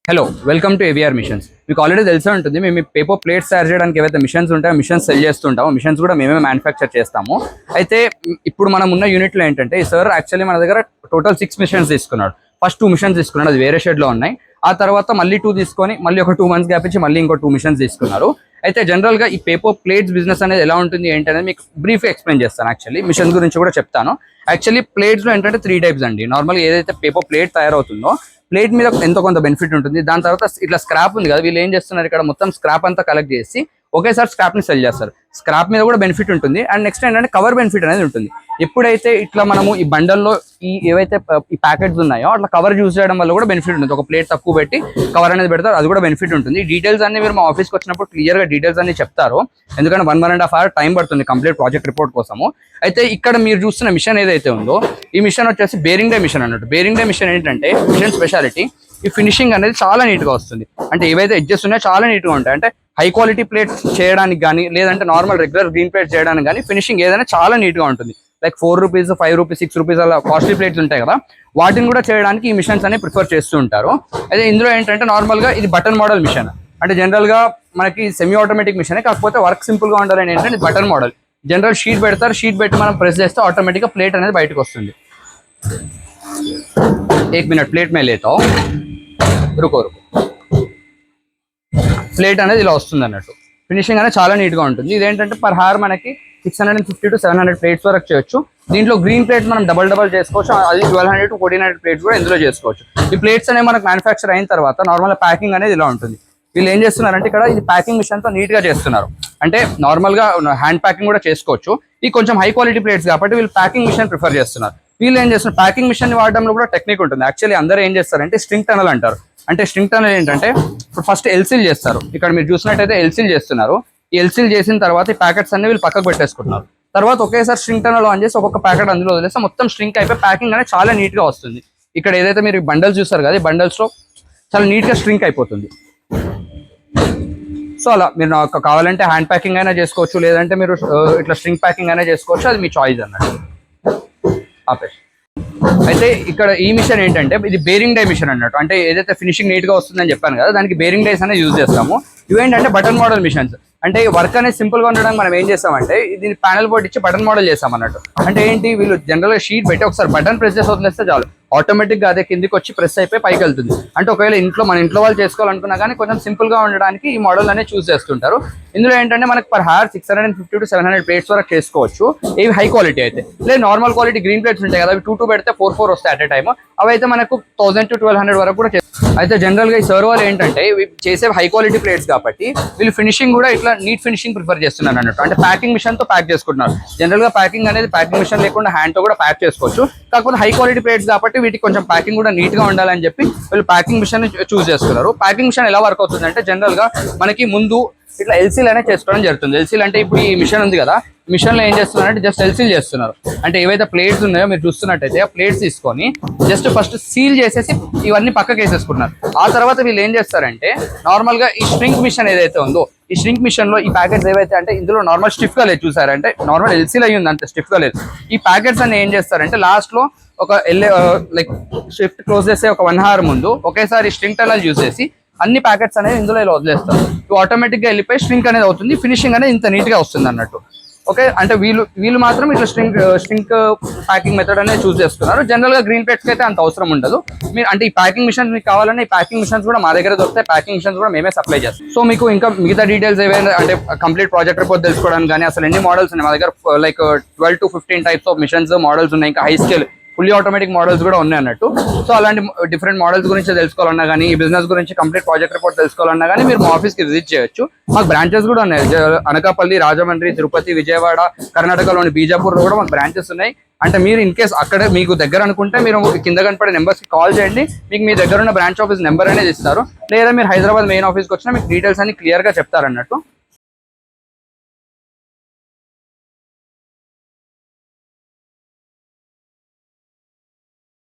Hello welcome to AVR machines. మీకు already తెలిసే ఉంటుంది, మేము పేపర్ ప్లేట్స్ తయారు చేయడానికి ఏవైతే మిషన్స్ ఉంటాయో మిషన్స్ సెల్ చేస్తుంటాము. మిషన్స్ కూడా మేమే మ్యానుఫ్యాక్చర్ చేస్తాము. అయితే ఇప్పుడు మనం ఉన్న యూనిట్లో ఏంటంటే ఈ సార్ యాక్చువల్లీ మన దగ్గర టోటల్ 6 మిషన్స్ తీసుకున్నాడు. ఫస్ట్ 2 మిషన్స్ తీసుకున్నాడు, అది వేరే షెడ్లో ఉన్నాయి. ఆ తర్వాత మళ్ళీ 2 తీసుకొని మళ్ళీ ఒక 2 మంత్స్ గ్యాప్ ఇచ్చి మళ్ళీ ఇంకో 2 మిషన్స్ తీసుకున్నారు. అయితే జనరల్గా ఈ పేపర్ ప్లేట్స్ బిజినెస్ అనేది ఎలా ఉంటుంది ఏంటనేది మీకు బ్రీఫ్గా ఎక్స్ప్లెయిన్ చేస్తాను. యాక్చువల్లీ మిషన్స్ గురించి కూడా చెప్తాను. యాక్చువల్లీ ప్లేట్స్లో ఏంటంటే 3 టైప్స్ అండి. నార్మల్గా ఏదైతే పేపర్ ప్లేట్ తయారవుతుందో ప్లేట్ మీద ఎంతో కొంత బెనిఫిట్ ఉంటుంది. దాని తర్వాత ఇట్లా స్క్రాప్ ఉంది కదా, వీళ్ళు ఏం చేస్తున్నారు, ఇక్కడ మొత్తం స్క్రాప్ అంతా కలెక్ట్ చేసి ఒకేసారి స్క్రాప్ ని సెల్ చేస్తారు. స్క్రాప్ మీద కూడా బెనిఫిట్ ఉంటుంది. అండ్ నెక్స్ట్ ఏంటంటే కవర్ బెనిఫిట్ అనేది ఉంటుంది. ఎప్పుడైతే ఇట్లా మనము ఈ బండల్లో ఏవైతే ఈ ప్యాకెట్స్ ఉన్నాయో అట్లా కవర్ యూజ్ చేయడం వల్ల కూడా బెనిఫిట్ ఉంటుంది. ఒక ప్లేట్ తక్కువ పెట్టి కవర్ అనేది పెడతారు, అది కూడా బెనిఫిట్ ఉంటుంది. డీటెయిల్స్ అన్ని మీరు మా ఆఫీస్కి వచ్చినప్పుడు క్లియర్ గా డీటెయిల్స్ అన్ని చెప్తారు. ఎందుకంటే 1.5 hours టైం పడుతుంది కంప్లీట్ ప్రాజెక్ట్ రిపోర్ట్ కోసము. అయితే ఇక్కడ మీరు చూస్తున్న మిషన్ ఏదైతే ఉందో ఈ మిషన్ వచ్చేసి బేరింగ్ డే మిషన్ అన్నట్టు. బేరింగ్ డే మిషన్ ఏంటంటే మిషన్ స్పెషాలిటీ ఈ ఫినిషింగ్ అనేది చాలా నీట్గా వస్తుంది. అంటే ఏవైతే ఎడ్జెస్ ఉన్నాయో చాలా నీట్గా ఉంటాయి. అంటే హై క్వాలిటీ ప్లేట్స్ చేయడానికి కానీ లేదంటే నార్మల్ రెగ్యులర్ గ్రీన్ ప్లేట్స్ చేయడానికి కానీ ఫినిషింగ్ ఏదైనా చాలా నీట్గా ఉంటుంది. లైక్ 4 రూపీస్, 5 రూపీస్, 6 రూపీస్ అలా కాస్ట్లీ ప్లేట్స్ ఉంటాయి కదా, వాటిని కూడా చేయడానికి ఈ మిషన్స్ అనేవి ప్రిఫర్ చేస్తూ ఉంటారు. అయితే ఇందులో ఏంటంటే నార్మల్గా ఇది బటన్ మోడల్ మిషన్. అంటే జనరల్గా మనకి సెమీ ఆటోమేటిక్ మిషన్, కాకపోతే వర్క్ సింపుల్గా ఉండాలని ఏంటంటే బటన్ మోడల్. జనరల్ షీట్ పెడతారు, షీట్ పెట్టి మనం ప్రెస్ చేస్తే ఆటోమేటిక్గా ప్లేట్ అనేది బయటకు వస్తుంది. 1 मिनट ప్లేట్ మే లేతా రుకో ప్లేట్ అనేది ఇలా వస్తుంది అన్నట్టు. ఫినిషింగ్ అనేది చాలా నీట్గా ఉంటుంది. ఇదేంటంటే పర్ హార్ మనకి 650 to 700 ప్లేట్స్ వరకు చేయొచ్చు. దీంట్లో గ్రీన్ ప్లేట్ మనం డబల్ చేసుకోవచ్చు. అది 1200 to 1400 ప్లేట్స్ కూడా ఇందులో చేసుకోవచ్చు. ఈ ప్లేట్స్ అనేవి మనకు మ్యానుఫ్యాక్చర్ అయిన తర్వాత నార్మల్ ప్యాకింగ్ అనేది ఇలా ఉంటుంది. వీళ్ళు ఏం చేస్తున్నారంటే ఇక్కడ ఇది ప్యాకింగ్ మిషన్తో నీట్గా చేస్తున్నారు. అంటే నార్మల్గా హ్యాండ్ ప్యాకింగ్ కూడా చేసుకోవచ్చు. ఇది కొంచెం హై క్వాలిటీ ప్లేట్స్ కాబట్టి వీళ్ళు ప్యాకింగ్ మిషన్ ప్రిఫర్ చేస్తున్నారు. వీళ్ళు ఏం చేస్తున్నారు, ప్యాకింగ్ మిషన్ వాడడంలో కూడా టెక్నిక్ ఉంటుంది. యాక్చువల్లీ అందరూ ఏం చేస్తారంటే స్ట్రింగ్ టనల్ అంటారు. అంటే స్ట్రింగ్ టనల్ ఏంటంటే ఇప్పుడు ఫస్ట్ ఎల్సీల్ చేస్తారు. ఇక్కడ మీరు చూసినట్టయితే ఎల్సీల్ చేస్తున్నారు. ఈ ఎల్సీల్ చేసిన తర్వాత ఈ ప్యాకెట్స్ అన్ని వీళ్ళు పక్కకు పెట్టేసుకుంటున్నారు. తర్వాత ఒకేసారి స్ట్రింగ్ టనల్ ఆన్ చేసి ఒక్కొక్క ప్యాకెట్ అందులో వదిలేస్తే మొత్తం స్ట్రింక్ అయిపోయి ప్యాకింగ్ అనేది చాలా నీట్గా వస్తుంది. ఇక్కడ ఏదైతే మీరు బండల్స్ చూస్తారు కదా, ఈ బండల్స్లో చాలా నీట్గా స్ట్రింక్ అయిపోతుంది. సో అలా మీరు నాకు కావాలంటే హ్యాండ్ ప్యాకింగ్ అయినా చేసుకోవచ్చు, లేదంటే మీరు ఇట్లా స్ట్రింగ్ ప్యాకింగ్ అయినా చేసుకోవచ్చు. అది మీ చాయిస్ అన్నట్టు. ఆపే అయితే ఇక్కడ ఈ మిషన్ ఏంటంటే ఇది బేరింగ్ డై మిషన్ అన్నట్టు. అంటే ఏదైతే ఫినిషింగ్ నీట్గా వస్తుందని చెప్పాను కదా, దానికి బేరింగ్ డైస్ అనేది యూజ్ చేస్తాము. ఇవేంటంటే బటన్ మోడల్ మిషన్స్. అంటే వర్క్ అనేది సింపుల్గా ఉండడానికి మనం ఏం చేస్తామంటే దీన్ని ప్యానల్ బోర్డ్ ఇచ్చి బటన్ మోడల్ చేస్తాం అన్నట్టు. అంటే ఏంటి, వీళ్ళు జనరల్గా షీట్ పెట్టి ఒకసారి బటన్ ప్రెస్ చేసి వదిలేస్తే చాలు, ఆటోమేటిక్గా అదే కిందికి వచ్చి ప్రెస్ అయిపోయి పైకి వెళ్తుంది. అంటే ఒకవేళ మన ఇంట్లో వాళ్ళు చేసుకోవాలనుకున్నా కానీ కొంచెం సింపుల్గా ఉండడానికి ఈ మోడల్ అనేది చూస్ చేస్తుంటారు. ఇందులో ఏంటంటే మనకి పర్ హార్ 650 to 700 ప్లేట్స్ వరకు చేసుకోవచ్చు. ఇవి హై క్వాలిటీ అయితే. లేదు నార్మల్ క్వాలిటీ గ్రీన్ ప్లేట్స్ ఉంటాయి కదా, అవి 2 పెడితే 4 వస్తాయి అట్ ఏ టైమ్. అవి అయితే మనకు 1000 to 1200 వరకు కూడా. అయితే జనరల్గా ఈ సర్వ్ వాళ్ళు ఏంటంటే ఇవి చేసే హై క్వాలిటీ ప్లేట్స్ కాబట్టి వీళ్ళు ఫినిషింగ్ కూడా ఇట్లా నీట్ ఫినిషింగ్ ప్రిఫర్ చేస్తున్నారు అన్నట్టు. అంటే ప్యాకింగ్ మిషన్ తో ప్యాక్ చేసుకుంటున్నారు. జనరల్గా ప్యాకింగ్ అనేది ప్యాకింగ్ మిషన్ లేకుండా హ్యాండ్ తో కూడా ప్యాక్ చేసుకోవచ్చు. కాకపోతే హై క్వాలిటీ ప్లేట్స్ కాబట్టి వీటికి కొంచెం ప్యాకింగ్ కూడా నీట్ గా ఉండాలని చెప్పి వీళ్ళు ప్యాకింగ్ మిషన్ చూస్ చేస్తున్నారు. ప్యాకింగ్ మిషన్ ఎలా వర్క్ అవుతుంది అంటే జనరల్ గా మనకి ముందు ఇట్లా ఎల్సీల్ అనేది చేసుకోవడం జరుగుతుంది. ఎల్సీల్ అంటే ఇప్పుడు ఈ మిషన్ ఉంది కదా, మిషన్ లో ఏం చేస్తున్నారంటే జస్ట్ ఎల్సీల్ చేస్తున్నారు. అంటే ఏవైతే ప్లేట్స్ ఉన్నాయో మీరు చూస్తున్నట్టయితే ఆ ప్లేట్స్ తీసుకొని జస్ట్ ఫస్ట్ సీల్ చేసేసి ఇవన్నీ పక్కకి వేసేసుకుంటున్నారు. ఆ తర్వాత వీళ్ళు ఏం చేస్తారంటే నార్మల్ గా ఈ స్ట్రింక్ మిషన్ ఏదైతే ఉందో ఈ స్ట్రింక్ మిషన్ లో ఈ ప్యాకెట్స్ ఏవైతే అంటే ఇందులో నార్మల్ స్టిఫ్ గా లేదు, చూసారంటే నార్మల్ ఎల్సీల్ అయ్యి ఉంది అంతే, స్టిఫ్ గా లేదు. ఈ ప్యాకెట్స్ అన్ని ఏం చేస్తారంటే లాస్ట్ లో ఒక లైక్ షిఫ్ట్ క్లోజ్ చేసే ఒక 1 hour ముందు ఒకేసారి స్ట్రింగ్ టనల్ యూజ్ చేసి అన్ని ప్యాకెట్స్ అనేవి ఇందులో ఇలా వదిలేస్తారు. ఆటోమేటిక్ గా వెళ్ళిపోయి స్ట్రింక్ అనేది అవుతుంది. ఫినిషింగ్ అనేది ఇంత నీట్ గా వస్తుంది అన్నట్టు. ఓకే, అంటే వీళ్ళు మాత్రం ఇట్లా స్ట్రింక్ ప్యాకింగ్ మెథడ్ అనేది చూస్ చేస్తున్నారు. జనరల్ గా గ్రీన్ ప్లేట్స్కి అయితే అంత అవసరం ఉండదు. మీరు అంటే ఈ ప్యాకింగ్ మిషన్స్ మీకు కావాలన్నా ఈ ప్యాకింగ్ మిషన్స్ కూడా మా దగ్గర దొరుకుతాయి. ప్యాకింగ్ మిషన్స్ కూడా మేమే సప్లై చేస్తాం. సో మీకు ఇంకా మిగతా డీటెయిల్స్ ఏవైనా అంటే కంప్లీట్ ప్రాజెక్ట్ రిపోర్ట్ తెలుసుకోవడానికి కానీ అసలు ఎన్ని మోడల్స్ ఉన్నాయి మా దగ్గర, like 12 to 15 types of machines models ఉన్నాయి. ఇంకా high scale fully automatic models కూడా ఉన్నాయి అన్నట్టు. సో అలాంటి డిఫరెంట్ మోడల్స్ గురించి తెలుసుకోవాలన్నా కానీ ఈ బిజినెస్ గురించి కంప్లీట్ ప్రాజెక్ట్ రిపోర్ట్ తెలుసుకోవాలన్నా కానీ మీరు మా ఆఫీస్కి విజిట్ చేయొచ్చు. మాకు బ్రాంచెస్ కూడా ఉన్నాయి. అనకాపల్లి, రాజమండ్రి, తిరుపతి, విజయవాడ, కర్ణాటకలోని బీజాపూర్లో కూడా మాకు బ్రాంచెస్ ఉన్నాయి. అంటే మీరు ఇన్ కేస్ అక్కడ మీకు దగ్గర అనుకుంటే మీరు కింద కనపడే నెంబర్స్కి కాల్ చేయండి. మీకు మీ దగ్గర ఉన్న బ్రాంచ్ ఆఫీస్ నెంబర్ అనేది ఇస్తారు. లేదా మీరు హైదరాబాద్ మెయిన్ ఆఫీస్కి వచ్చినా మీకు డీటెయిల్స్ అన్ని క్లియర్గా చెప్తారన్నట్టు.